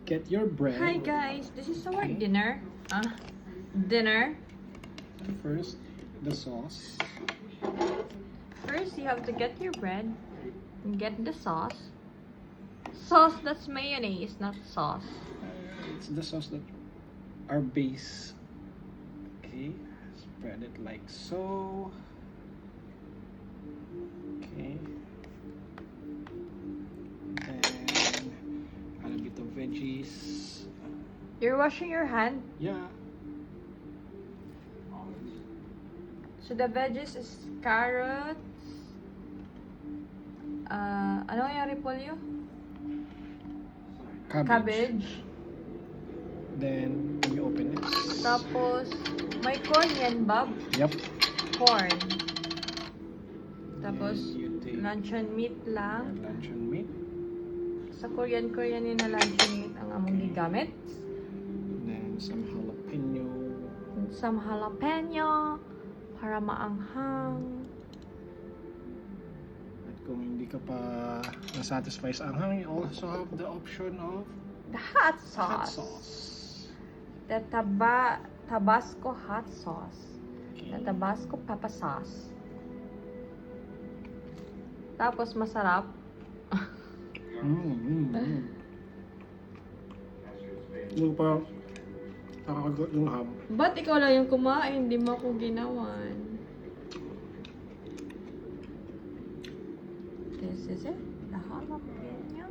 get your bread. Hi guys, this is our dinner. Dinner. First, the sauce. First, you have to get your bread and get the sauce. Sauce, that's mayonnaise, not sauce. It's the sauce that our base. Okay, spread it like so. Okay. And add a bit of veggies. You're washing your hand. Yeah. So the veggies is carrots. Ano yung repolyo? Cabbage. Then you open it. Tapos, may corn yan, Bob. Yep. Corn. Tapos, Then you take luncheon meat lang. luncheon meat. Sa Korean yun na luncheon meat ang among gigamit. Then some jalapeno. Some jalapeno para maanghang. At kung hindi ka pa nasatisfy sa anghang, you also have the option of The hot hot sauce. sauce. The Tabasco hot sauce. Okay. The Tabasco pepper sauce. Tapos masarap. Yung pa nakakagot yung ham. Ba't ikaw lang yung kumain? Hindi mo ako ginawan. This is it. The jalapeno.